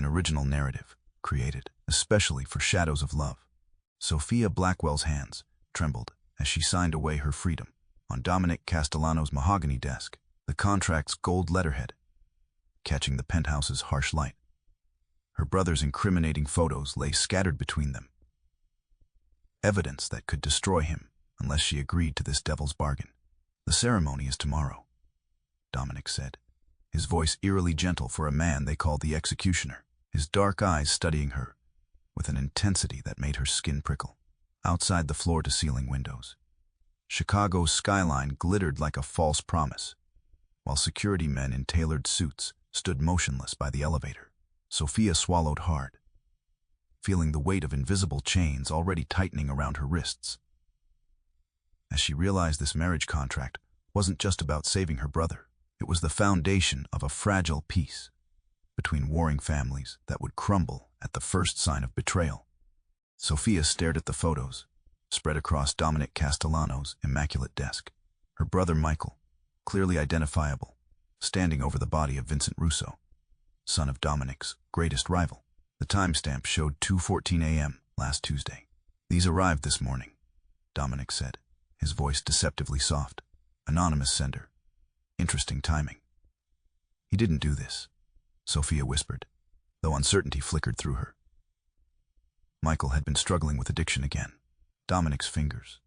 an original narrative, created especially for Shadows of Love. Sophia Blackwell's hands trembled as she signed away her freedom. On Dominic Castellano's mahogany desk, the contract's gold letterhead, catching the penthouse's harsh light. Her brother's incriminating photos lay scattered between them. Evidence that could destroy him unless she agreed to this devil's bargain. "The ceremony is tomorrow," Dominic said, his voice eerily gentle for a man they called the executioner, his dark eyes studying her with an intensity that made her skin prickle. Outside the floor-to-ceiling windows, Chicago's skyline glittered like a false promise, while security men in tailored suits stood motionless by the elevator. Sophia swallowed hard, feeling the weight of invisible chains already tightening around her wrists. As she realized this marriage contract wasn't just about saving her brother, it was the foundation of a fragile peace between warring families that would crumble at the first sign of betrayal. Sophia stared at the photos spread across Dominic Castellano's immaculate desk. Her brother Michael, clearly identifiable, standing over the body of Vincent Russo, son of Dominic's greatest rival. The timestamp showed 2:14 a.m. last Tuesday. "These arrived this morning," Dominic said, his voice deceptively soft. "Anonymous sender. Interesting timing." "He didn't do this," Sophia whispered, though uncertainty flickered through her. Michael had been struggling with addiction again. Dominic's fingers,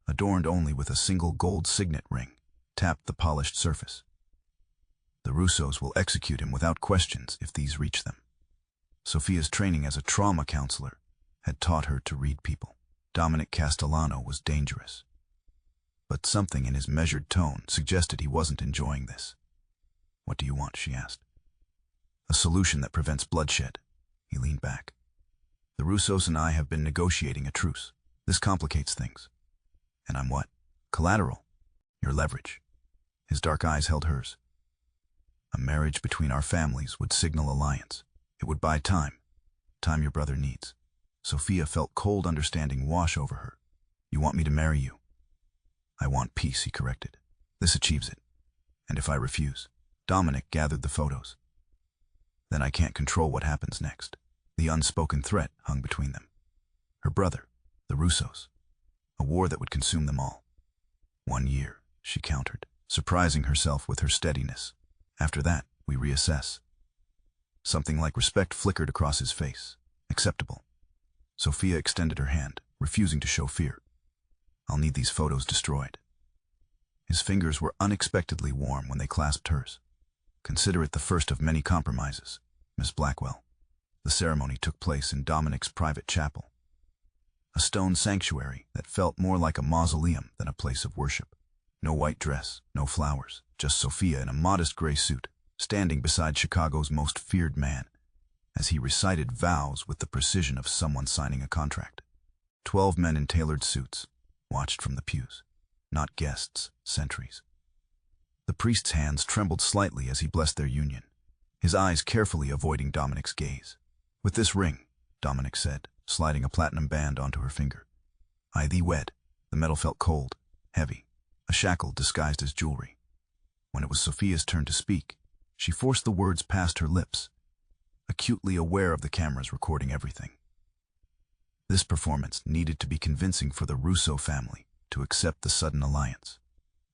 adorned only with a single gold signet ring, tapped the polished surface. "The Russos will execute him without questions if these reach them." Sophia's training as a trauma counselor had taught her to read people. Dominic Castellano was dangerous, but something in his measured tone suggested he wasn't enjoying this. "What do you want?" she asked. "A solution that prevents bloodshed." He leaned back. "The Russos and I have been negotiating a truce. This complicates things. And I'm what? Collateral. Your leverage." His dark eyes held hers. "A marriage between our families would signal alliance. It would buy time. Time your brother needs." Sophia felt cold understanding wash over her. "You want me to marry you?" "I want peace," he corrected. "This achieves it. And if I refuse?" Dominic gathered the photos. "Then I can't control what happens next." The unspoken threat hung between them. Her brother, the Russos. A war that would consume them all. 1 year, she countered, surprising herself with her steadiness. "After that, we reassess." Something like respect flickered across his face. "Acceptable." Sophia extended her hand, refusing to show fear. "I'll need these photos destroyed." His fingers were unexpectedly warm when they clasped hers. "Consider it the first of many compromises, Miss Blackwell." The ceremony took place in Dominic's private chapel, a stone sanctuary that felt more like a mausoleum than a place of worship. No white dress, no flowers, just Sophia in a modest gray suit, standing beside Chicago's most feared man, as he recited vows with the precision of someone signing a contract. 12 men in tailored suits watched from the pews, not guests, sentries. The priest's hands trembled slightly as he blessed their union, his eyes carefully avoiding Dominic's gaze. "With this ring," Dominic said, sliding a platinum band onto her finger, "I thee wed." The metal felt cold, heavy, a shackle disguised as jewelry. When it was Sophia's turn to speak, she forced the words past her lips, acutely aware of the cameras recording everything. This performance needed to be convincing for the Russo family to accept the sudden alliance.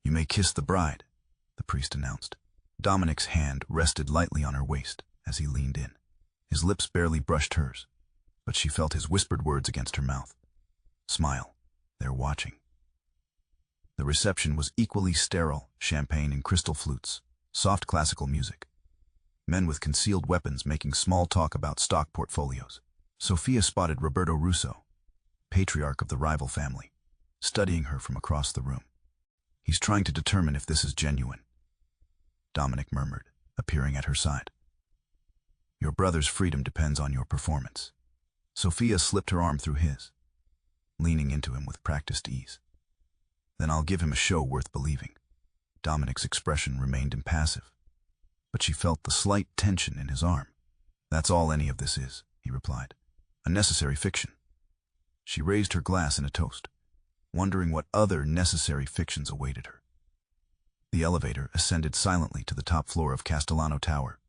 "You may kiss the bride," the priest announced. Dominic's hand rested lightly on her waist as he leaned in. His lips barely brushed hers, but she felt his whispered words against her mouth. "Smile. They're watching." The reception was equally sterile, champagne and crystal flutes, soft classical music. Men with concealed weapons making small talk about stock portfolios. Sophia spotted Roberto Russo, patriarch of the rival family, studying her from across the room. "He's trying to determine if this is genuine," Dominic murmured, appearing at her side. "Your brother's freedom depends on your performance." Sophia slipped her arm through his, leaning into him with practiced ease. "Then I'll give him a show worth believing." Dominic's expression remained impassive, but she felt the slight tension in his arm. "That's all any of this is," he replied. "A necessary fiction." She raised her glass in a toast, wondering what other necessary fictions awaited her. The elevator ascended silently to the top floor of Castellano Tower.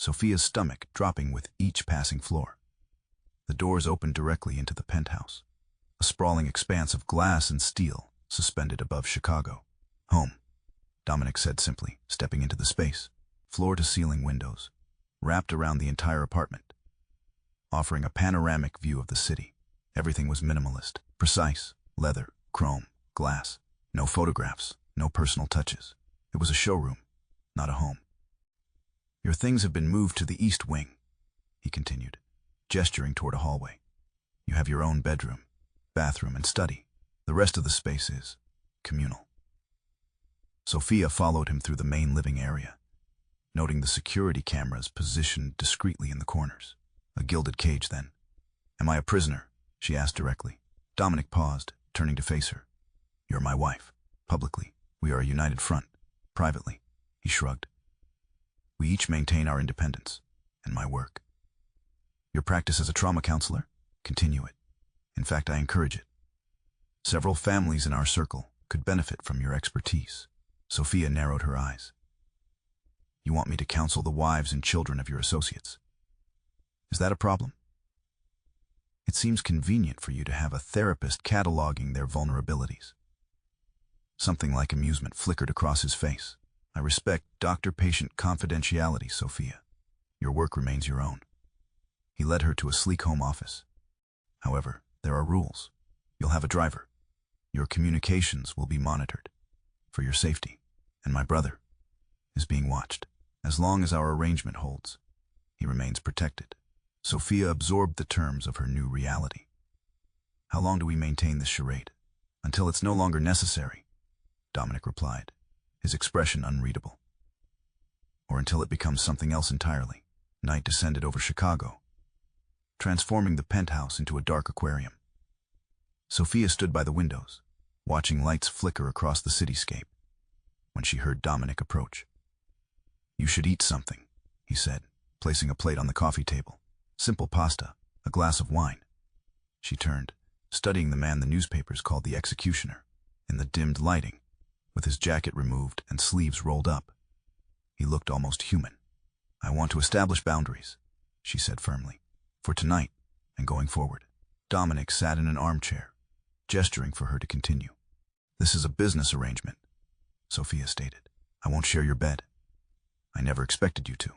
Sophia's stomach dropping with each passing floor. The doors opened directly into the penthouse, a sprawling expanse of glass and steel suspended above Chicago. Home, Dominic said simply, stepping into the space. Floor-to-ceiling windows, wrapped around the entire apartment, offering a panoramic view of the city. Everything was minimalist, precise, leather, chrome, glass. No photographs, no personal touches. It was a showroom, not a home. Your things have been moved to the east wing, he continued, gesturing toward a hallway. You have your own bedroom, bathroom, and study. The rest of the space is communal. Sophia followed him through the main living area, noting the security cameras positioned discreetly in the corners. A gilded cage, then. Am I a prisoner? She asked directly. Dominic paused, turning to face her. You're my wife. Publicly, we are a united front. Privately, he shrugged. We each maintain our independence, and my work. Your practice as a trauma counselor? Continue it. In fact, I encourage it. Several families in our circle could benefit from your expertise. Sophia narrowed her eyes. You want me to counsel the wives and children of your associates? Is that a problem? It seems convenient for you to have a therapist cataloging their vulnerabilities. Something like amusement flickered across his face. I respect doctor-patient confidentiality, Sophia. Your work remains your own. He led her to a sleek home office. However, there are rules. You'll have a driver. Your communications will be monitored for your safety, and my brother is being watched. As long as our arrangement holds, he remains protected. Sophia absorbed the terms of her new reality. How long do we maintain this charade? Until it's no longer necessary, Dominic replied, his expression unreadable. Or until it becomes something else entirely. Night descended over Chicago, transforming the penthouse into a dark aquarium. Sophia stood by the windows, watching lights flicker across the cityscape, when she heard Dominic approach. You should eat something, he said, placing a plate on the coffee table. Simple pasta, a glass of wine. She turned, studying the man the newspapers called the executioner, in the dimmed lighting, with his jacket removed and sleeves rolled up. He looked almost human. I want to establish boundaries, she said firmly, for tonight and going forward. Dominic sat in an armchair, gesturing for her to continue. This is a business arrangement, Sophia stated. I won't share your bed. I never expected you to.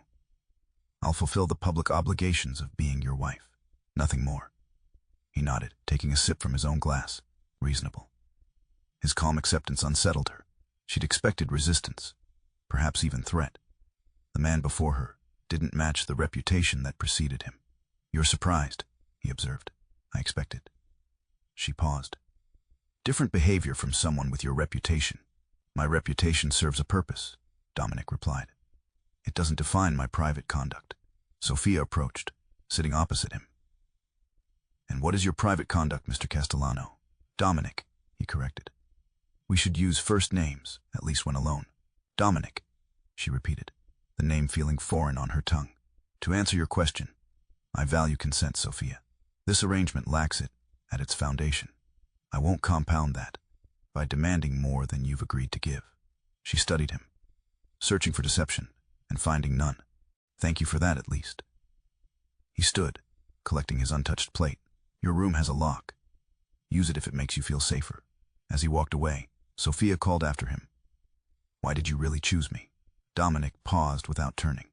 I'll fulfill the public obligations of being your wife. Nothing more. He nodded, taking a sip from his own glass. Reasonable. His calm acceptance unsettled her. She'd expected resistance, perhaps even threat. The man before her didn't match the reputation that preceded him. You're surprised, he observed. I expected. She paused. Different behavior from someone with your reputation. My reputation serves a purpose, Dominic replied. It doesn't define my private conduct. Sophia approached, sitting opposite him. And what is your private conduct, Mr. Castellano? Dominic, he corrected. We should use first names, at least when alone. Dominic, she repeated, the name feeling foreign on her tongue. To answer your question, I value consent, Sophia. This arrangement lacks it at its foundation. I won't compound that by demanding more than you've agreed to give. She studied him, searching for deception and finding none. Thank you for that, at least. He stood, collecting his untouched plate. Your room has a lock. Use it if it makes you feel safer. As he walked away, Sophia called after him. Why did you really choose me? Dominic paused without turning.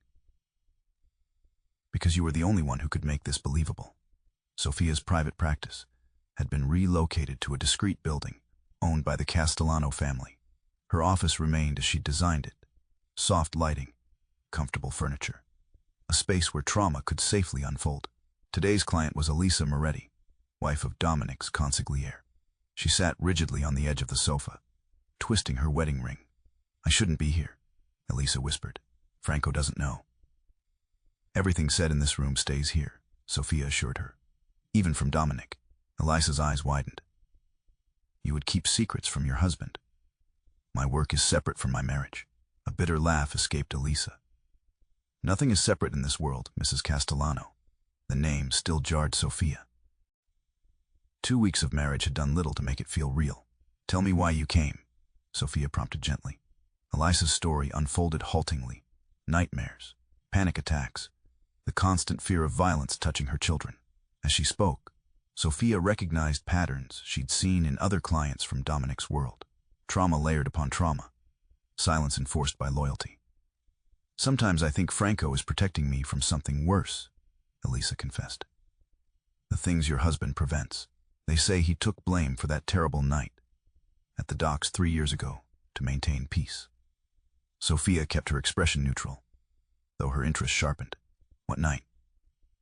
Because you were the only one who could make this believable. Sophia's private practice had been relocated to a discreet building owned by the Castellano family. Her office remained as she'd designed it. Soft lighting, comfortable furniture. A space where trauma could safely unfold. Today's client was Elisa Moretti, wife of Dominic's consigliere. She sat rigidly on the edge of the sofa, twisting her wedding ring. I shouldn't be here, Elisa whispered. Franco doesn't know. Everything said in this room stays here, Sophia assured her. Even from Dominic. Elisa's eyes widened. You would keep secrets from your husband. My work is separate from my marriage. A bitter laugh escaped Elisa. Nothing is separate in this world, Mrs. Castellano. The name still jarred Sophia. 2 weeks of marriage had done little to make it feel real. Tell me why you came, Sophia prompted gently. Elisa's story unfolded haltingly. Nightmares, panic attacks, the constant fear of violence touching her children. As she spoke, Sophia recognized patterns she'd seen in other clients from Dominic's world. Trauma layered upon trauma, silence enforced by loyalty. "Sometimes I think Franco is protecting me from something worse," Elisa confessed. "The things your husband prevents. They say he took blame for that terrible night at the docks 3 years ago to maintain peace." Sophia kept her expression neutral, though her interest sharpened. "What night?"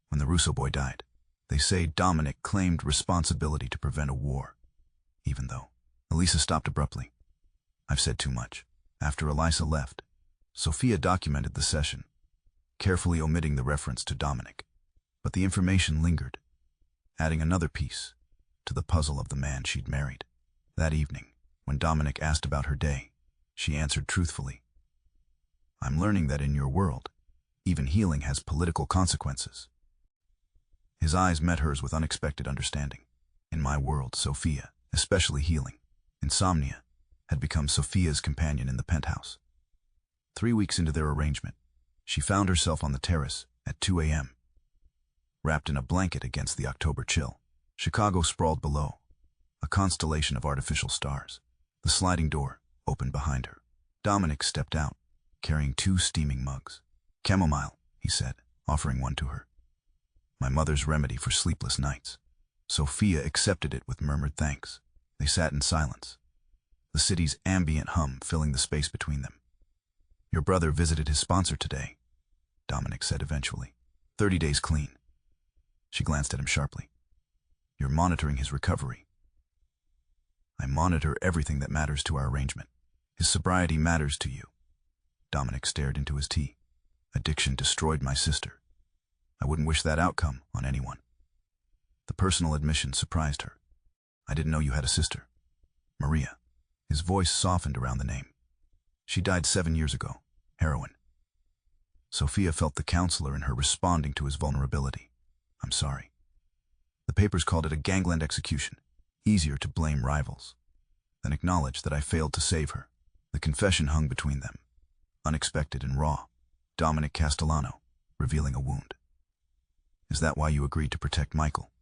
"When the Russo boy died. They say Dominic claimed responsibility to prevent a war, even though—" Elisa stopped abruptly. "I've said too much." After Elisa left, Sophia documented the session, carefully omitting the reference to Dominic. But the information lingered, adding another piece to the puzzle of the man she'd married. That evening, when Dominic asked about her day, she answered truthfully, "I'm learning that in your world, even healing has political consequences." His eyes met hers with unexpected understanding. "In my world, Sophia, especially healing, insomnia, had become Sophia's companion in the penthouse. 3 weeks into their arrangement, she found herself on the terrace at 2 a.m., wrapped in a blanket against the October chill. Chicago sprawled below, a constellation of artificial stars. The sliding door opened behind her. Dominic stepped out, carrying 2 steaming mugs. "Chamomile," he said, offering one to her. "My mother's remedy for sleepless nights." Sophia accepted it with murmured thanks. They sat in silence, the city's ambient hum filling the space between them. "Your brother visited his sponsor today," Dominic said eventually. 30 days clean." She glanced at him sharply. "You're monitoring his recovery." "I monitor everything that matters to our arrangement. His sobriety matters to you." Dominic stared into his tea. "Addiction destroyed my sister. I wouldn't wish that outcome on anyone." The personal admission surprised her. "I didn't know you had a sister." "Maria." His voice softened around the name. "She died 7 years ago. Heroin." Sophia felt the counselor in her responding to his vulnerability. "I'm sorry." "The papers called it a gangland execution. Easier to blame rivals." Then acknowledged that I failed to save her. The confession hung between them, unexpected and raw. Dominic Castellano, revealing a wound. "Is that why you agreed to protect Michael?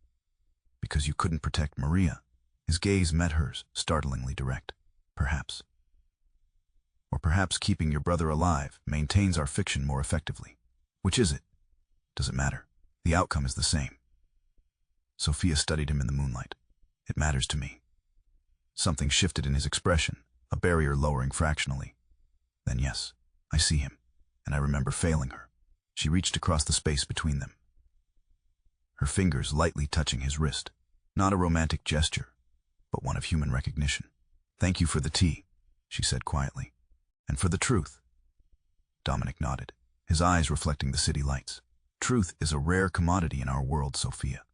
Because you couldn't protect Maria?" His gaze met hers, startlingly direct. "Perhaps. Or perhaps keeping your brother alive maintains our fiction more effectively. Which is it? Does it matter? The outcome is the same." Sophia studied him in the moonlight. "It matters to me." Something shifted in his expression, a barrier lowering fractionally. "Then yes, I see him, and I remember failing her." She reached across the space between them, her fingers lightly touching his wrist. Not a romantic gesture, but one of human recognition. "Thank you for the tea," she said quietly. "And for the truth." Dominic nodded, his eyes reflecting the city lights. "Truth is a rare commodity in our world, Sophia.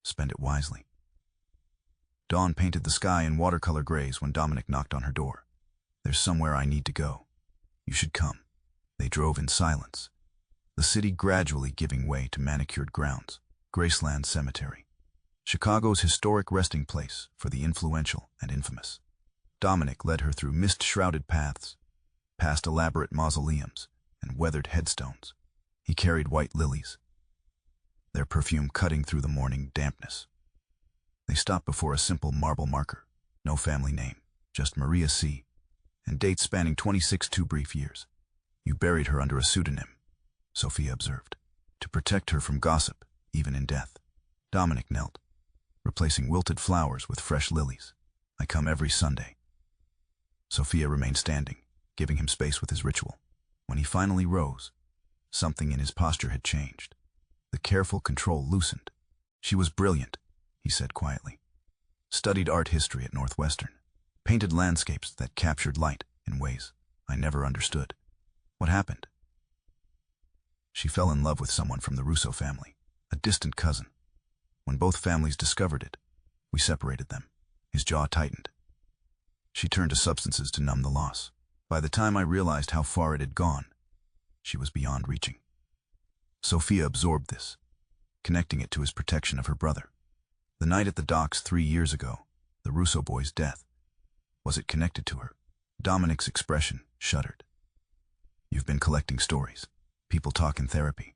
Spend it wisely." Dawn painted the sky in watercolor grays when Dominic knocked on her door. "There's somewhere I need to go. You should come." They drove in silence, the city gradually giving way to manicured grounds. Graceland Cemetery, Chicago's historic resting place for the influential and infamous. Dominic led her through mist-shrouded paths, past elaborate mausoleums and weathered headstones. He carried white lilies, their perfume cutting through the morning dampness. They stopped before a simple marble marker, no family name, just Maria C., and dates spanning 26 too brief years. "You buried her under a pseudonym," Sophia observed, "to protect her from gossip, even in death." Dominic knelt, replacing wilted flowers with fresh lilies. "I come every Sunday." Sophia remained standing, giving him space with his ritual. When he finally rose, something in his posture had changed. The careful control loosened. "She was brilliant," he said quietly. "Studied art history at Northwestern. Painted landscapes that captured light in ways I never understood." "What happened?" "She fell in love with someone from the Russo family, a distant cousin. When both families discovered it, we separated them." His jaw tightened. "She turned to substances to numb the loss. By the time I realized how far it had gone, she was beyond reaching." Sophia absorbed this, connecting it to his protection of her brother. The night at the docks 3 years ago, the Russo boy's death. Was it connected to her? Dominic's expression shuddered. "You've been collecting stories. People talk in therapy.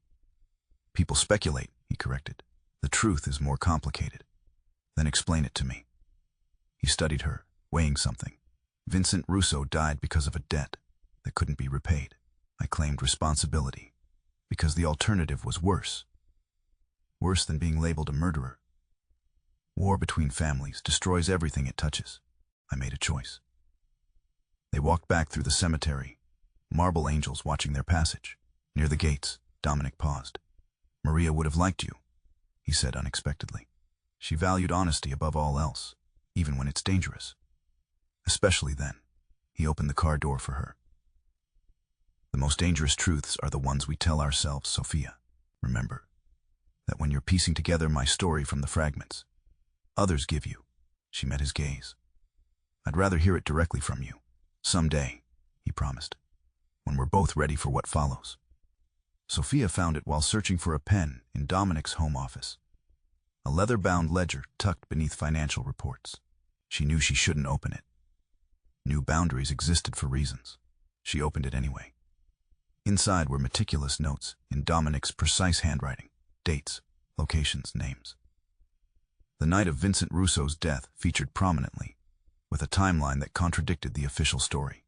People speculate, he corrected. The truth is more complicated. Then explain it to me. He studied her, weighing something. Vincent Russo died because of a debt that couldn't be repaid. I claimed responsibility because the alternative was worse. Worse than being labeled a murderer. War between families destroys everything it touches. I made a choice. They walked back through the cemetery, marble angels watching their passage. Near the gates, Dominic paused. Maria would have liked you, he said unexpectedly. She valued honesty above all else, even when it's dangerous. Especially then. He opened the car door for her. The most dangerous truths are the ones we tell ourselves, Sophia. Remember that when you're piecing together my story from the fragments others give you. She met his gaze. I'd rather hear it directly from you. Someday, he promised, when we're both ready for what follows. Sophia found it while searching for a pen in Dominic's home office. A leather-bound ledger tucked beneath financial reports. She knew she shouldn't open it. New boundaries existed for reasons. She opened it anyway. Inside were meticulous notes in Dominic's precise handwriting, dates, locations, names. The night of Vincent Russo's death featured prominently, with a timeline that contradicted the official story.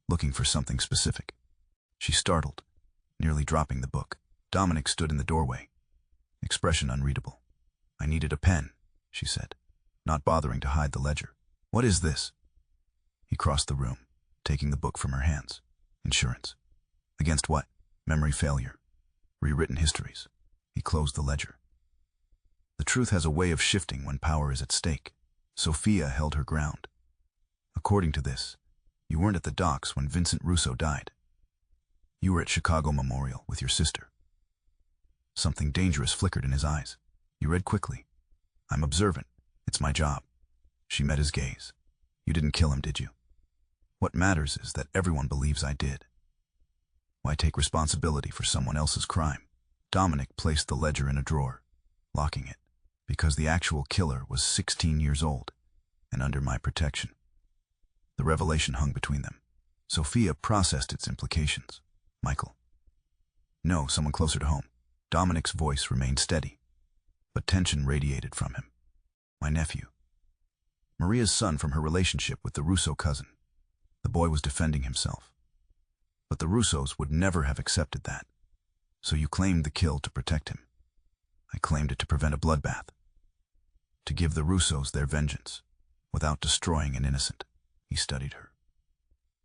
Looking for something specific. She startled, nearly dropping the book. Dominic stood in the doorway, expression unreadable. I needed a pen, she said, not bothering to hide the ledger. What is this? He crossed the room, taking the book from her hands. Insurance. Against what? Memory failure. Rewritten histories. He closed the ledger. The truth has a way of shifting when power is at stake. Sophia held her ground. According to this, you weren't at the docks when Vincent Russo died. You were at Chicago Memorial with your sister. Something dangerous flickered in his eyes. You read quickly. I'm observant. It's my job. She met his gaze. You didn't kill him, did you? What matters is that everyone believes I did. Why take responsibility for someone else's crime? Dominic placed the ledger in a drawer, locking it, because the actual killer was 16 years old and under my protection. The revelation hung between them. Sophia processed its implications. Michael. No, someone closer to home. Dominic's voice remained steady, but tension radiated from him. My nephew. Maria's son from her relationship with the Russo cousin. The boy was defending himself. But the Russos would never have accepted that. So you claimed the kill to protect him. I claimed it to prevent a bloodbath. To give the Russos their vengeance, without destroying an innocent. He studied her.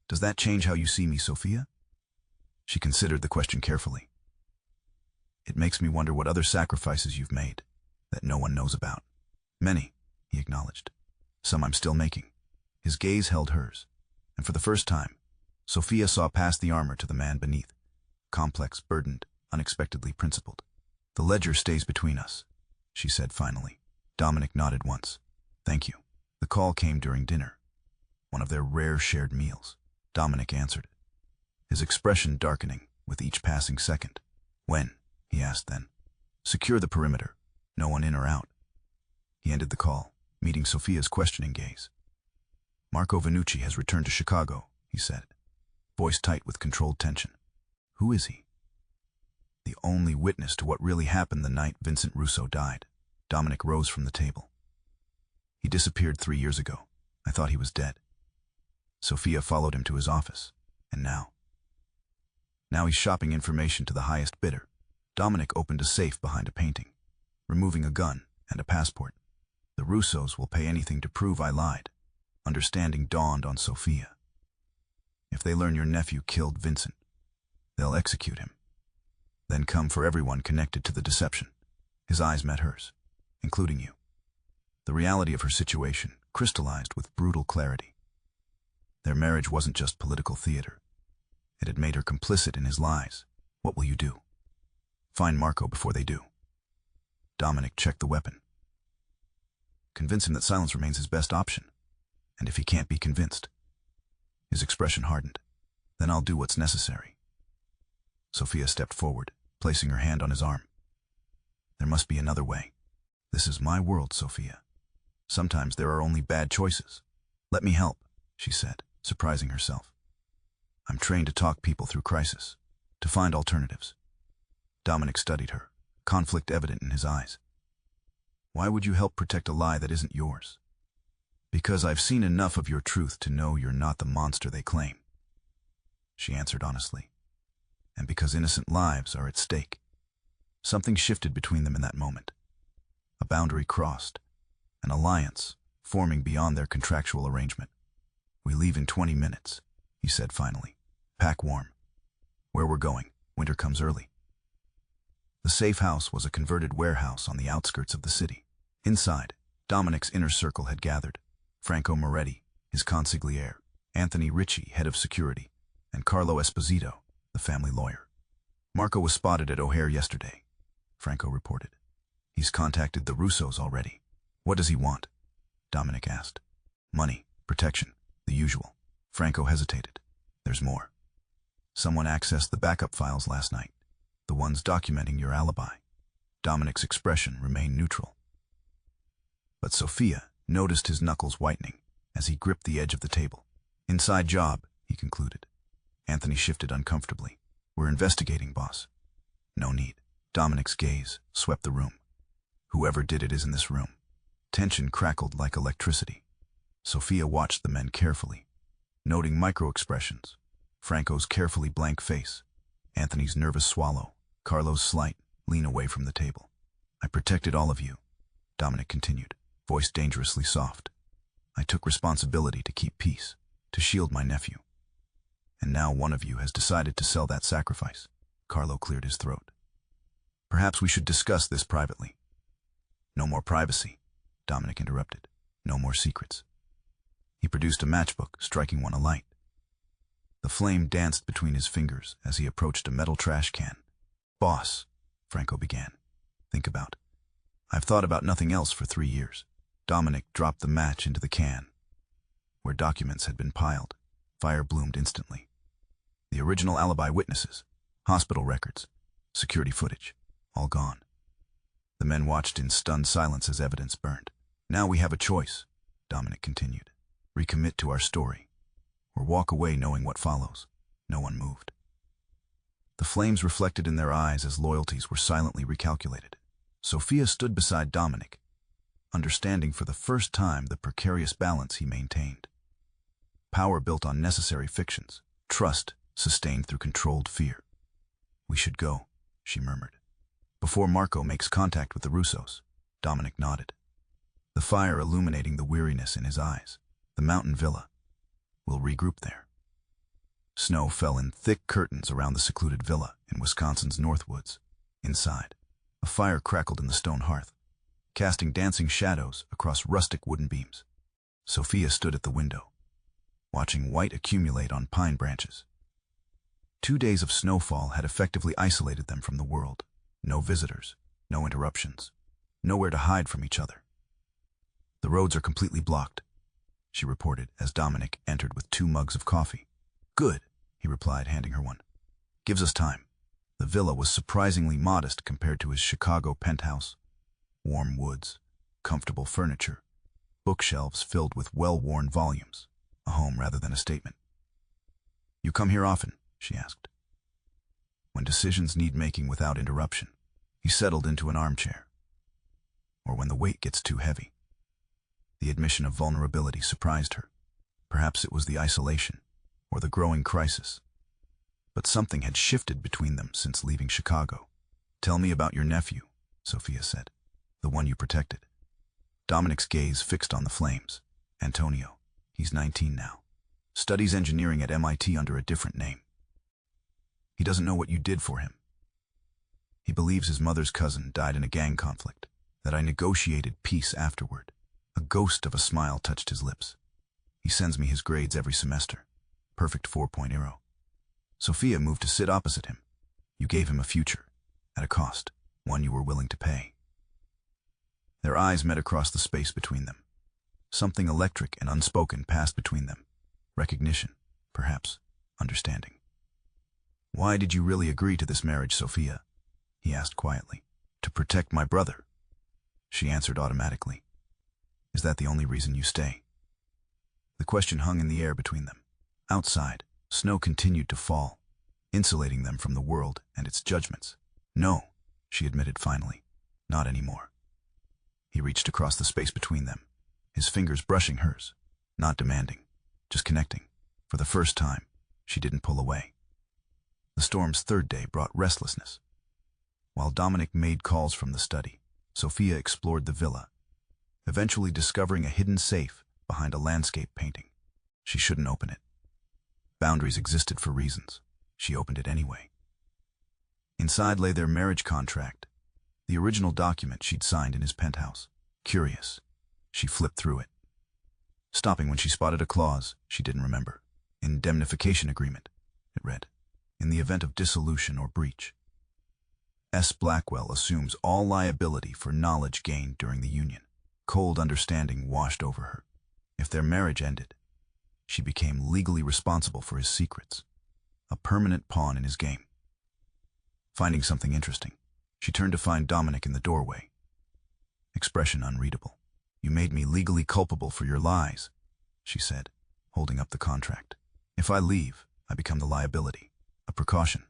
Does that change how you see me, Sophia? She considered the question carefully. It makes me wonder what other sacrifices you've made that no one knows about. Many, he acknowledged. Some I'm still making. His gaze held hers, and for the first time, Sophia saw past the armor to the man beneath. Complex, burdened, unexpectedly principled. The ledger stays between us, she said finally. Dominic nodded once. Thank you. The call came during dinner, one of their rare shared meals. Dominic answered, his expression darkening with each passing second. When? He asked then. Secure the perimeter. No one in or out. He ended the call, meeting Sophia's questioning gaze. Marco Vannucci has returned to Chicago, he said, voice tight with controlled tension. Who is he? The only witness to what really happened the night Vincent Russo died. Dominic rose from the table. He disappeared 3 years ago. I thought he was dead. Sophia followed him to his office, and now he's shopping information to the highest bidder. Dominic opened a safe behind a painting, removing a gun and a passport. The Russos will pay anything to prove I lied. Understanding dawned on Sophia. If they learn your nephew killed Vincent, they'll execute him. Then come for everyone connected to the deception. His eyes met hers, including you. The reality of her situation crystallized with brutal clarity. Their marriage wasn't just political theater. It had made her complicit in his lies. What will you do? Find Marco before they do. Dominic checked the weapon. Convince him that silence remains his best option. And if he can't be convinced, his expression hardened. Then I'll do what's necessary. Sophia stepped forward, placing her hand on his arm. There must be another way. This is my world, Sophia. Sometimes there are only bad choices. Let me help, she said, surprising herself. I'm trained to talk people through crisis, to find alternatives. Dominic studied her, conflict evident in his eyes. Why would you help protect a lie that isn't yours? Because I've seen enough of your truth to know you're not the monster they claim, she answered honestly. And because innocent lives are at stake. Something shifted between them in that moment. A boundary crossed, an alliance forming beyond their contractual arrangement. We leave in 20 minutes, he said finally. Pack warm. Where we're going, winter comes early. The safe house was a converted warehouse on the outskirts of the city. Inside, Dominic's inner circle had gathered. Franco Moretti, his consigliere, Anthony Ritchie, head of security, and Carlo Esposito, the family lawyer. Marco was spotted at O'Hare yesterday, Franco reported. He's contacted the Russos already. What does he want? Dominic asked. Money, protection, the usual. Franco hesitated. There's more. Someone accessed the backup files last night, the ones documenting your alibi. Dominic's expression remained neutral. But Sophia noticed his knuckles whitening as he gripped the edge of the table. Inside job, he concluded. Anthony shifted uncomfortably. We're investigating, boss. No need. Dominic's gaze swept the room. Whoever did it is in this room. Tension crackled like electricity. Sophia watched the men carefully, noting micro-expressions. Franco's carefully blank face, Anthony's nervous swallow, Carlo's slight lean away from the table. I protected all of you, Dominic continued, voice dangerously soft. I took responsibility to keep peace, to shield my nephew. And now one of you has decided to sell that sacrifice. Carlo cleared his throat. Perhaps we should discuss this privately. No more privacy, Dominic interrupted. No more secrets. He produced a matchbook, striking one alight. The flame danced between his fingers as he approached a metal trash can. Boss, Franco began. Think about. I've thought about nothing else for 3 years. Dominic dropped the match into the can. Where documents had been piled, fire bloomed instantly. The original alibi witnesses, hospital records, security footage, all gone. The men watched in stunned silence as evidence burned. Now we have a choice, Dominic continued. Recommit to our story, or walk away knowing what follows. No one moved. The flames reflected in their eyes as loyalties were silently recalculated. Sophia stood beside Dominic, understanding for the first time the precarious balance he maintained. Power built on necessary fictions, trust sustained through controlled fear. We should go, she murmured. Before Marco makes contact with the Russos, Dominic nodded, the fire illuminating the weariness in his eyes. The mountain villa. We'll regroup there. Snow fell in thick curtains around the secluded villa in Wisconsin's Northwoods. Inside, a fire crackled in the stone hearth, casting dancing shadows across rustic wooden beams. Sophia stood at the window, watching white accumulate on pine branches. 2 days of snowfall had effectively isolated them from the world. No visitors, no interruptions, nowhere to hide from each other. The roads are completely blocked, she reported as Dominic entered with 2 mugs of coffee. Good, he replied, handing her one. Gives us time. The villa was surprisingly modest compared to his Chicago penthouse. Warm woods, comfortable furniture, bookshelves filled with well-worn volumes, a home rather than a statement. You come here often? She asked. When decisions need making without interruption, he settled into an armchair. Or when the weight gets too heavy. The admission of vulnerability surprised her. Perhaps it was the isolation, or the growing crisis. But something had shifted between them since leaving Chicago. Tell me about your nephew, Sophia said. The one you protected. Dominic's gaze fixed on the flames. Antonio. He's 19 now. Studies engineering at MIT under a different name. He doesn't know what you did for him. He believes his mother's cousin died in a gang conflict, that I negotiated peace afterward. A ghost of a smile touched his lips. He sends me his grades every semester. Perfect 4.0. Sophia moved to sit opposite him. You gave him a future, at a cost, one you were willing to pay. Their eyes met across the space between them. Something electric and unspoken passed between them. Recognition, perhaps, understanding. Why did you really agree to this marriage, Sophia? He asked quietly. To protect my brother. She answered automatically. Is that the only reason you stay? The question hung in the air between them. Outside, snow continued to fall. insulating them from the world and its judgments. No, she admitted finally, not anymore. He reached across the space between them, his fingers brushing hers, not demanding, just connecting. For the first time, she didn't pull away. The storm's third day brought restlessness. While Dominic made calls from the study, Sophia explored the villa, eventually discovering a hidden safe behind a landscape painting. She shouldn't open it. Boundaries existed for reasons. She opened it anyway. Inside lay their marriage contract, the original document she'd signed in his penthouse. Curious, she flipped through it, stopping when she spotted a clause she didn't remember. Indemnification agreement, it read. In the event of dissolution or breach, S. Blackwell assumes all liability for knowledge gained during the union. Cold understanding washed over her. If their marriage ended, she became legally responsible for his secrets, a permanent pawn in his game. Finding something interesting, she turned to find Dominic in the doorway. Expression unreadable. You made me legally culpable for your lies, she said, holding up the contract. If I leave, I become the liability. A precaution.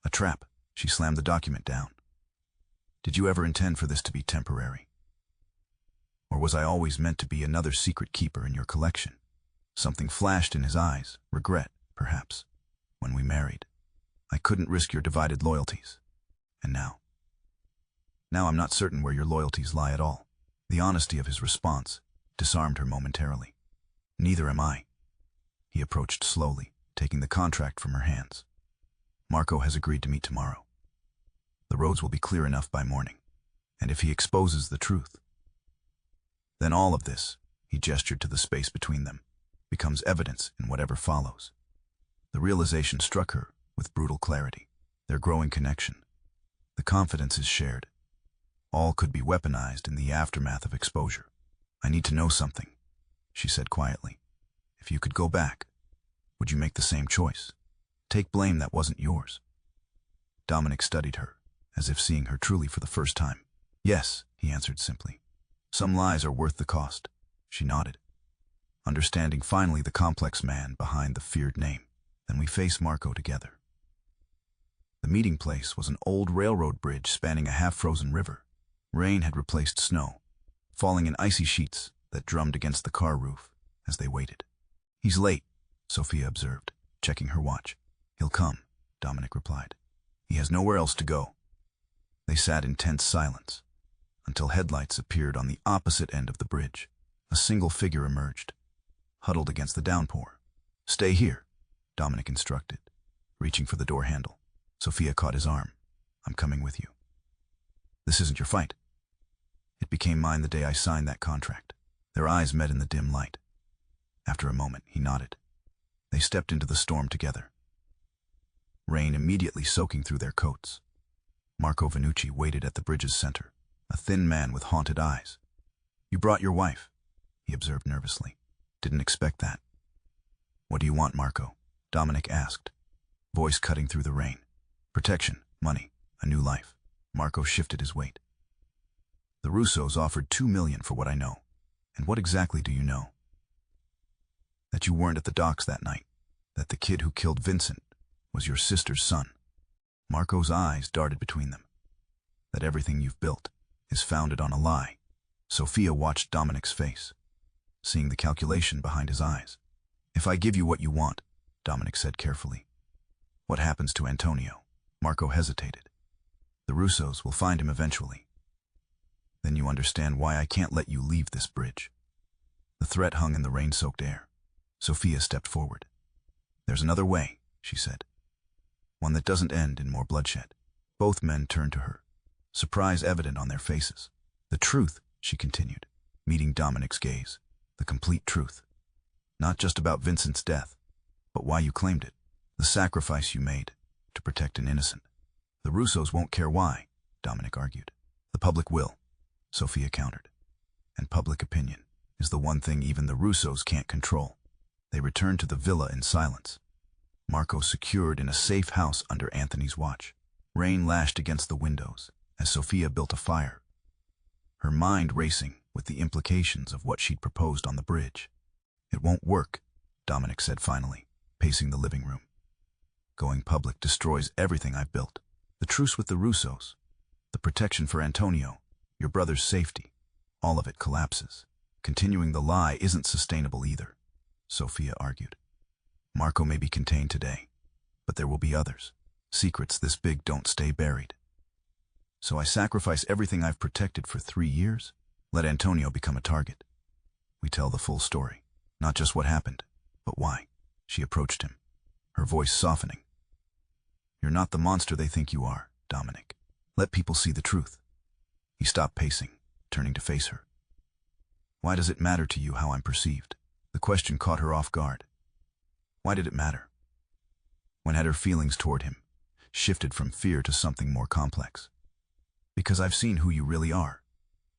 A trap. She slammed the document down. Did you ever intend for this to be temporary? Or was I always meant to be another secret keeper in your collection? Something flashed in his eyes, regret, perhaps. When we married, I couldn't risk your divided loyalties. And now? Now I'm not certain where your loyalties lie at all. The honesty of his response disarmed her momentarily. Neither am I. He approached slowly, taking the contract from her hands. Marco has agreed to meet tomorrow. The roads will be clear enough by morning. And if he exposes the truth, then all of this, he gestured to the space between them, becomes evidence in whatever follows. The realization struck her with brutal clarity. Their growing connection. The confidence is shared. All could be weaponized in the aftermath of exposure. I need to know something, she said quietly. If you could go back, would you make the same choice? Take blame that wasn't yours. Dominic studied her, as if seeing her truly for the first time. Yes, he answered simply. Some lies are worth the cost. She nodded, understanding finally the complex man behind the feared name. Then we face Marco together. The meeting place was an old railroad bridge spanning a half-frozen river. Rain had replaced snow, falling in icy sheets that drummed against the car roof as they waited. He's late, Sophia observed, checking her watch. He'll come, Dominic replied. He has nowhere else to go. They sat in tense silence, until headlights appeared on the opposite end of the bridge. A single figure emerged, huddled against the downpour. Stay here, Dominic instructed, reaching for the door handle. Sophia caught his arm. I'm coming with you. This isn't your fight. It became mine the day I signed that contract. Their eyes met in the dim light. After a moment, he nodded. They stepped into the storm together, rain immediately soaking through their coats. Marco Vannucci waited at the bridge's center, a thin man with haunted eyes. You brought your wife, he observed nervously. Didn't expect that. What do you want, Marco? Dominic asked, voice cutting through the rain. Protection, money, a new life. Marco shifted his weight. The Russos offered $2 million for what I know. And what exactly do you know? That you weren't at the docks that night. That the kid who killed Vincent was your sister's son. Marco's eyes darted between them. That everything you've built is founded on a lie. Sophia watched Dominic's face, seeing the calculation behind his eyes. If I give you what you want, Dominic said carefully, what happens to Antonio? Marco hesitated. The Russos will find him eventually. Then you understand why I can't let you leave this bridge. The threat hung in the rain-soaked air. Sophia stepped forward. There's another way, she said. One that doesn't end in more bloodshed. Both men turned to her, surprise evident on their faces. The truth, she continued, meeting Dominic's gaze. The complete truth. Not just about Vincent's death, but why you claimed it. The sacrifice you made to protect an innocent. The Russos won't care why, Dominic argued. The public will, Sophia countered. And public opinion is the one thing even the Russos can't control. They returned to the villa in silence. Marco secured in a safe house under Anthony's watch. Rain lashed against the windows as Sophia built a fire, her mind racing with the implications of what she'd proposed on the bridge. It won't work, Dominic said finally, pacing the living room. Going public destroys everything I've built. The truce with the Russos, the protection for Antonio, your brother's safety, all of it collapses. Continuing the lie isn't sustainable either, Sophia argued. Marco may be contained today, but there will be others. Secrets this big don't stay buried. So I sacrifice everything I've protected for 3 years? Let Antonio become a target. We tell the full story, not just what happened, but why. She approached him, her voice softening. You're not the monster they think you are, Dominic. Let people see the truth. He stopped pacing, turning to face her. Why does it matter to you how I'm perceived? The question caught her off guard. Why did it matter? When had her feelings toward him shifted from fear to something more complex? Because I've seen who you really are,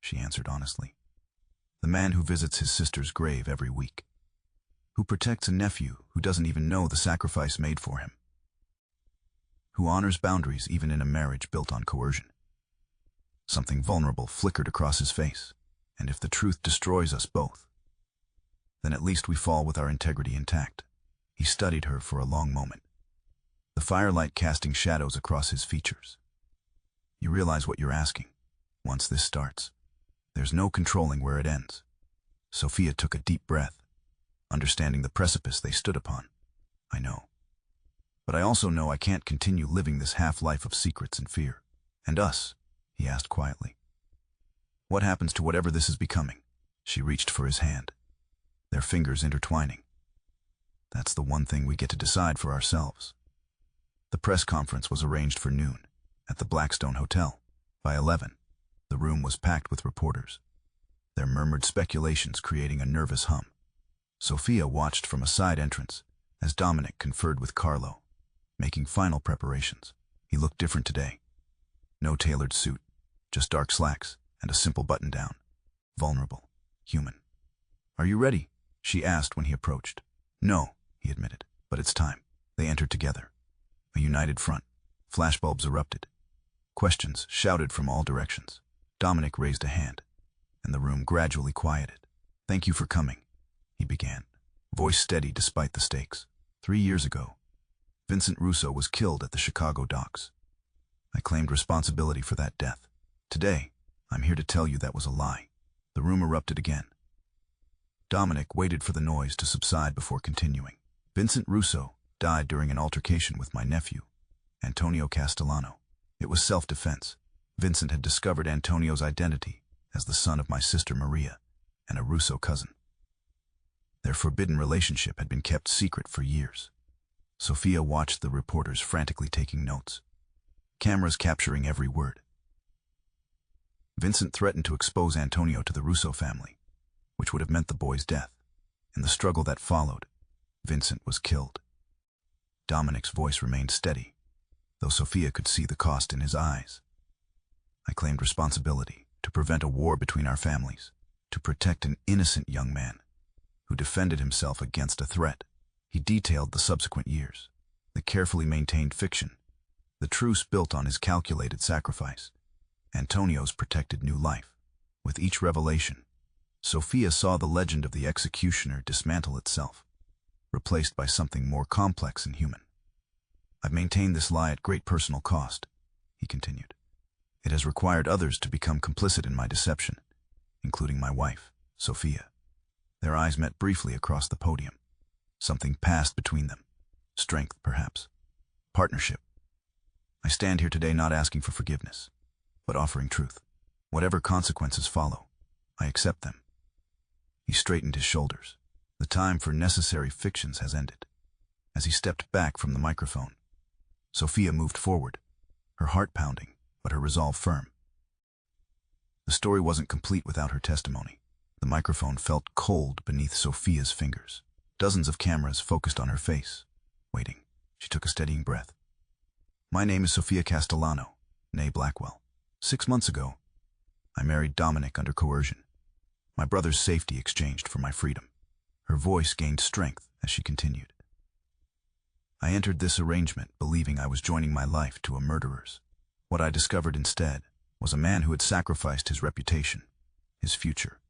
she answered honestly. The man who visits his sister's grave every week, who protects a nephew who doesn't even know the sacrifice made for him, who honors boundaries even in a marriage built on coercion. Something vulnerable flickered across his face, and if the truth destroys us both, then at least we fall with our integrity intact. He studied her for a long moment, the firelight casting shadows across his features. You realize what you're asking. Once this starts, there's no controlling where it ends. Sophia took a deep breath, understanding the precipice they stood upon. I know. But I also know I can't continue living this half-life of secrets and fear. And us? He asked quietly. What happens to whatever this is becoming? She reached for his hand, their fingers intertwining. That's the one thing we get to decide for ourselves. The press conference was arranged for noon at the Blackstone Hotel. By 11, the room was packed with reporters, their murmured speculations creating a nervous hum. Sophia watched from a side entrance as Dominic conferred with Carlo, making final preparations. He looked different today. No tailored suit, just dark slacks and a simple button-down. Vulnerable, human. Are you ready? She asked when he approached. No, he admitted, but it's time. They entered together. A united front. Flashbulbs erupted. Questions shouted from all directions. Dominic raised a hand, and the room gradually quieted. Thank you for coming, he began, voice steady despite the stakes. 3 years ago, Vincent Russo was killed at the Chicago docks. I claimed responsibility for that death. Today, I'm here to tell you that was a lie. The room erupted again. Dominic waited for the noise to subside before continuing. Vincent Russo died during an altercation with my nephew, Antonio Castellano. It was self-defense. Vincent had discovered Antonio's identity as the son of my sister Maria and a Russo cousin. Their forbidden relationship had been kept secret for years. Sophia watched the reporters frantically taking notes, cameras capturing every word. Vincent threatened to expose Antonio to the Russo family, which would have meant the boy's death. In the struggle that followed, Vincent was killed. Dominic's voice remained steady, though Sophia could see the cost in his eyes. I claimed responsibility to prevent a war between our families, to protect an innocent young man who defended himself against a threat. He detailed the subsequent years, the carefully maintained fiction, the truce built on his calculated sacrifice, Antonio's protected new life. With each revelation, Sophia saw the legend of the executioner dismantle itself, replaced by something more complex and human. I've maintained this lie at great personal cost, he continued. It has required others to become complicit in my deception, including my wife, Sophia. Their eyes met briefly across the podium. Something passed between them. Strength, perhaps. Partnership. I stand here today not asking for forgiveness, but offering truth. Whatever consequences follow, I accept them. He straightened his shoulders. The time for necessary fictions has ended. As he stepped back from the microphone, Sophia moved forward, her heart pounding, but her resolve firm. The story wasn't complete without her testimony. The microphone felt cold beneath Sophia's fingers. Dozens of cameras focused on her face, waiting. She took a steadying breath. My name is Sophia Castellano, née Blackwell. 6 months ago, I married Dominic under coercion. My brother's safety exchanged for my freedom. Her voice gained strength as she continued. I entered this arrangement believing I was joining my life to a murderer's. What I discovered instead was a man who had sacrificed his reputation, his future,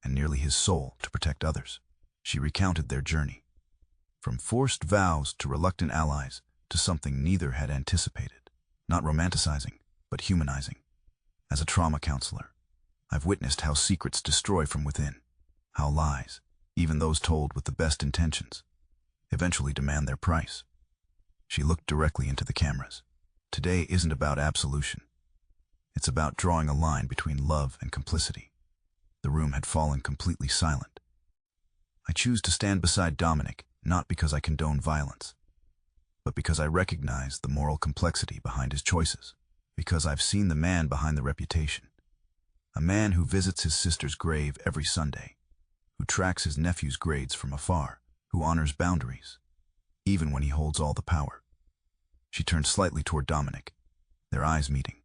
and nearly his soul to protect others. She recounted their journey. From forced vows to reluctant allies, to something neither had anticipated, not romanticizing, but humanizing. As a trauma counselor, I've witnessed how secrets destroy from within, how lies, even those told with the best intentions, eventually demand their price. She looked directly into the cameras. Today isn't about absolution. It's about drawing a line between love and complicity. The room had fallen completely silent. I choose to stand beside Dominic, not because I condone violence, but because I recognize the moral complexity behind his choices, because I've seen the man behind the reputation. A man who visits his sister's grave every Sunday, who tracks his nephew's grades from afar, who honors boundaries, even when he holds all the power. She turned slightly toward Dominic, their eyes meeting.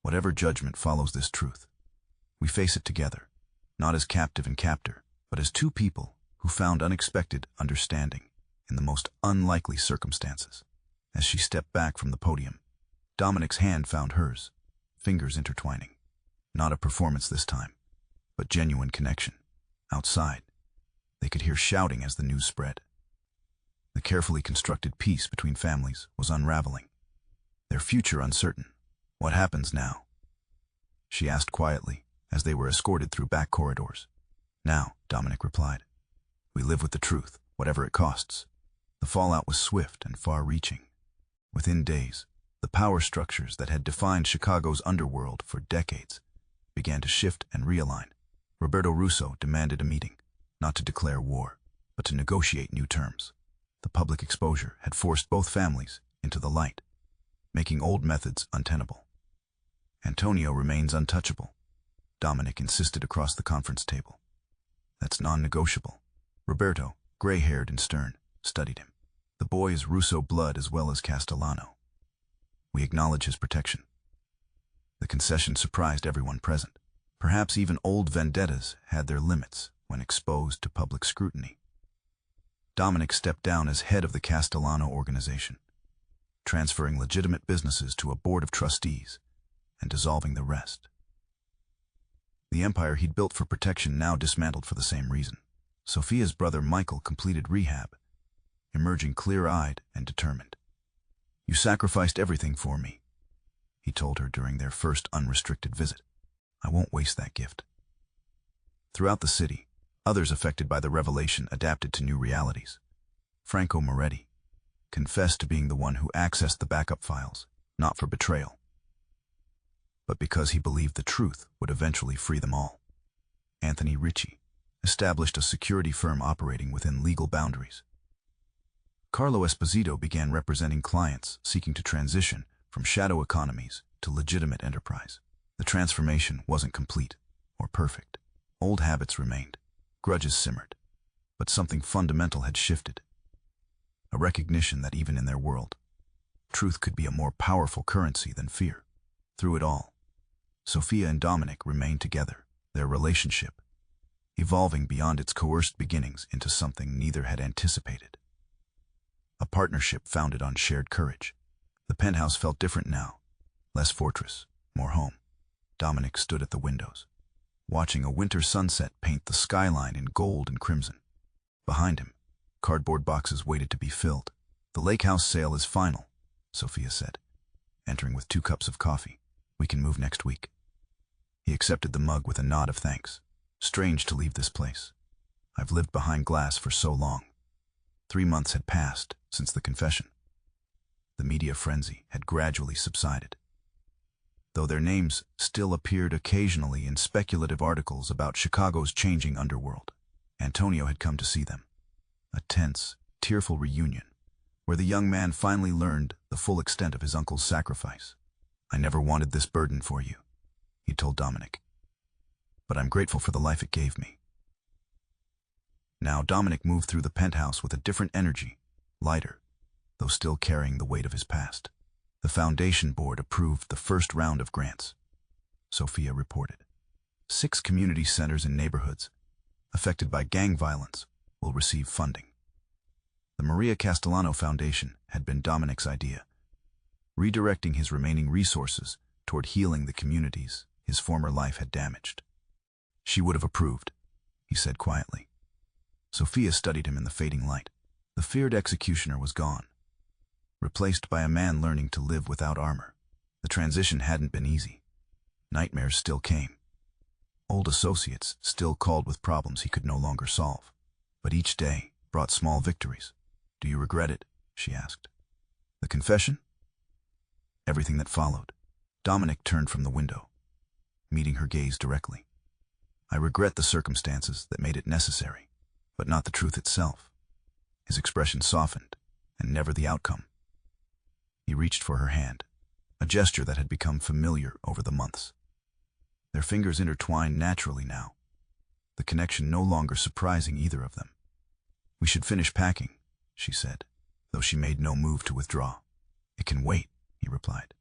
Whatever judgment follows this truth, we face it together, not as captive and captor, but as two people who found unexpected understanding in the most unlikely circumstances. As she stepped back from the podium, Dominic's hand found hers, fingers intertwining. Not a performance this time, but genuine connection. Outside, they could hear shouting as the news spread. The carefully constructed peace between families was unraveling, their future uncertain. What happens now? She asked quietly as they were escorted through back corridors. Now, Dominic replied, we live with the truth, whatever it costs. The fallout was swift and far-reaching. Within days, the power structures that had defined Chicago's underworld for decades began to shift and realign. Roberto Russo demanded a meeting, not to declare war, but to negotiate new terms. The public exposure had forced both families into the light, making old methods untenable. Antonio remains untouchable, Dominic insisted across the conference table. That's non-negotiable. Roberto, gray-haired and stern, studied him. The boy is Russo blood as well as Castellano. We acknowledge his protection. The concession surprised everyone present. Perhaps even old vendettas had their limits when exposed to public scrutiny. Dominic stepped down as head of the Castellano organization, transferring legitimate businesses to a board of trustees and dissolving the rest. The empire he'd built for protection now dismantled for the same reason. Sophia's brother Michael completed rehab, emerging clear-eyed and determined. You sacrificed everything for me, he told her during their first unrestricted visit. I won't waste that gift. Throughout the city, others affected by the revelation adapted to new realities. Franco Moretti confessed to being the one who accessed the backup files, not for betrayal, but because he believed the truth would eventually free them all. Anthony Ritchie established a security firm operating within legal boundaries. Carlo Esposito began representing clients seeking to transition from shadow economies to legitimate enterprise. The transformation wasn't complete or perfect. Old habits remained, grudges simmered, but something fundamental had shifted. A recognition that even in their world, truth could be a more powerful currency than fear. Through it all, Sophia and Dominic remained together, their relationship evolving beyond its coerced beginnings into something neither had anticipated. A partnership founded on shared courage. The penthouse felt different now, less fortress, more home. Dominic stood at the windows, watching a winter sunset paint the skyline in gold and crimson. Behind him, cardboard boxes waited to be filled. The lake house sale is final, Sophia said, entering with 2 cups of coffee. We can move next week. He accepted the mug with a nod of thanks. Strange to leave this place. I've lived behind glass for so long. 3 months had passed since the confession. The media frenzy had gradually subsided, though their names still appeared occasionally in speculative articles about Chicago's changing underworld. Antonio had come to see them. A tense, tearful reunion, where the young man finally learned the full extent of his uncle's sacrifice. I never wanted this burden for you, he told Dominic, but I'm grateful for the life it gave me. Now Dominic moved through the penthouse with a different energy, lighter, though still carrying the weight of his past. The foundation board approved the first round of grants, Sophia reported. 6 community centers in neighborhoods affected by gang violence will receive funding. The Maria Castellano Foundation had been Dominic's idea, redirecting his remaining resources toward healing the communities his former life had damaged. She would have approved, he said quietly. Sophia studied him in the fading light. The feared executioner was gone. replaced by a man learning to live without armor. The transition hadn't been easy. Nightmares still came. Old associates still called with problems he could no longer solve. But each day brought small victories. "Do you regret it?" she asked. "The confession?" Everything that followed. Dominic turned from the window, meeting her gaze directly. "I regret the circumstances that made it necessary, but not the truth itself." His expression softened, and never the outcome. He reached for her hand, a gesture that had become familiar over the months. Their fingers intertwined naturally now, the connection no longer surprising either of them. "We should finish packing," she said, though she made no move to withdraw. "It can wait," he replied.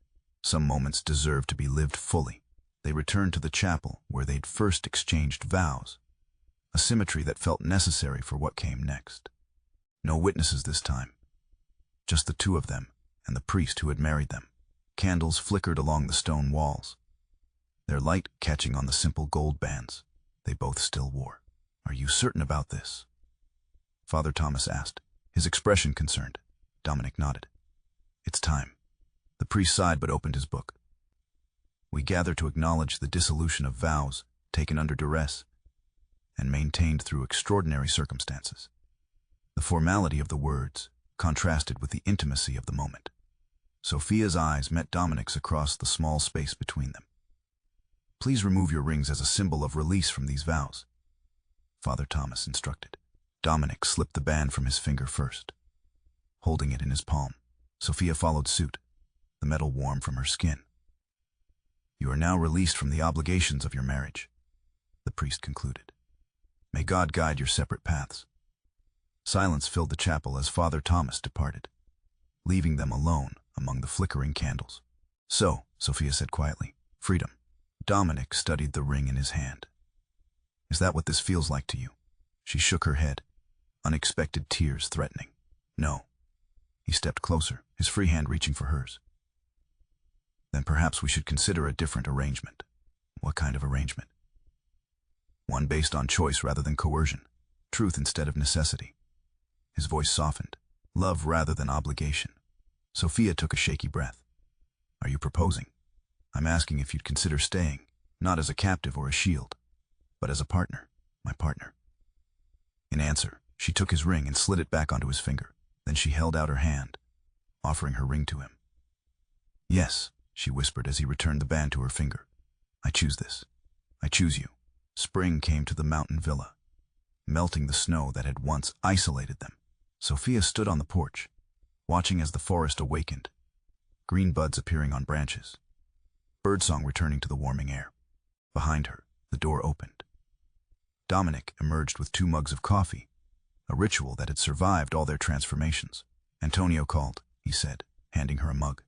Some moments deserved to be lived fully. They returned to the chapel where they'd first exchanged vows, a symmetry that felt necessary for what came next. No witnesses this time, just the two of them and the priest who had married them. Candles flickered along the stone walls, their light catching on the simple gold bands they both still wore. "Are you certain about this?" Father Thomas asked, his expression concerned. Dominic nodded. "It's time." The priest sighed but opened his book. "We gather to acknowledge the dissolution of vows taken under duress and maintained through extraordinary circumstances." The formality of the words contrasted with the intimacy of the moment. Sophia's eyes met Dominic's across the small space between them. "Please remove your rings as a symbol of release from these vows," Father Thomas instructed. Dominic slipped the band from his finger first, holding it in his palm. Sophia followed suit, the metal warm from her skin. "You are now released from the obligations of your marriage," the priest concluded. "May God guide your separate paths." Silence filled the chapel as Father Thomas departed, leaving them alone among the flickering candles. "So," Sophia said quietly, "freedom." Dominic studied the ring in his hand. "Is that what this feels like to you?" She shook her head, unexpected tears threatening. "No." He stepped closer, his free hand reaching for hers. "Then perhaps we should consider a different arrangement." "What kind of arrangement?" "One based on choice rather than coercion, truth instead of necessity." His voice softened. "Love rather than obligation." Sophia took a shaky breath. "Are you proposing?" "I'm asking if you'd consider staying, not as a captive or a shield, but as a partner, my partner." In answer, she took his ring and slid it back onto his finger. Then she held out her hand, offering her ring to him. "Yes," she whispered as he returned the band to her finger. "I choose this. I choose you." Spring came to the mountain villa, melting the snow that had once isolated them. Sophia stood on the porch, watching as the forest awakened, green buds appearing on branches, birdsong returning to the warming air. Behind her, the door opened. Dominic emerged with 2 mugs of coffee, a ritual that had survived all their transformations. "Antonio called," he said, handing her a mug.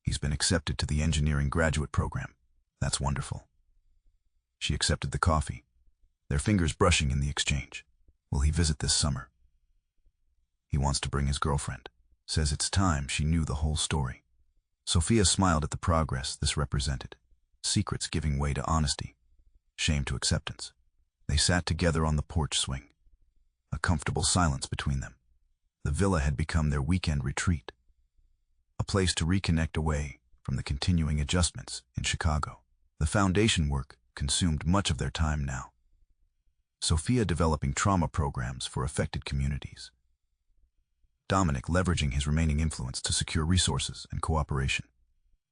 "He's been accepted to the engineering graduate program. That's wonderful." She accepted the coffee, their fingers brushing in the exchange. "Will he visit this summer?" "He wants to bring his girlfriend. Says it's time she knew the whole story." Sophia smiled at the progress this represented. Secrets giving way to honesty, shame to acceptance. They sat together on the porch swing, a comfortable silence between them. The villa had become their weekend retreat, a place to reconnect away from the continuing adjustments in Chicago. The foundation work consumed much of their time now. Sophia developing trauma programs for affected communities. Dominic leveraging his remaining influence to secure resources and cooperation.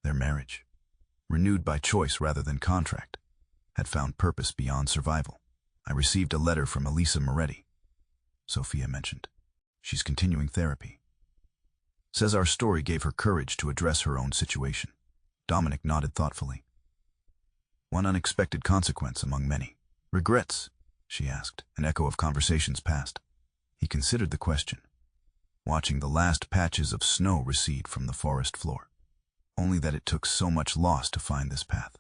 Their marriage, renewed by choice rather than contract, had found purpose beyond survival. "I received a letter from Elisa Moretti," Sophia mentioned. "She's continuing therapy. Says our story gave her courage to address her own situation." Dominic nodded thoughtfully. "One unexpected consequence among many." "Regrets?" she asked, an echo of conversations past. He considered the question, watching the last patches of snow recede from the forest floor. "Only that it took so much loss to find this path."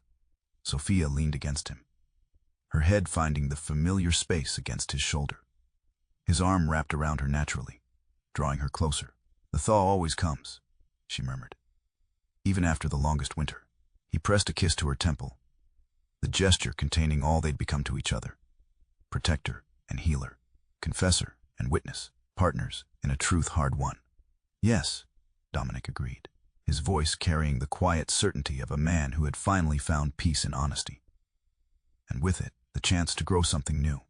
Sophia leaned against him, her head finding the familiar space against his shoulder. His arm wrapped around her naturally, drawing her closer. "The thaw always comes," she murmured. "Even after the longest winter." He pressed a kiss to her temple, the gesture containing all they'd become to each other. Protector and healer, confessor and witness, partners in a truth hard won. Yes, Dominic agreed, his voice carrying the quiet certainty of a man who had finally found peace and honesty. And with it, the chance to grow something new.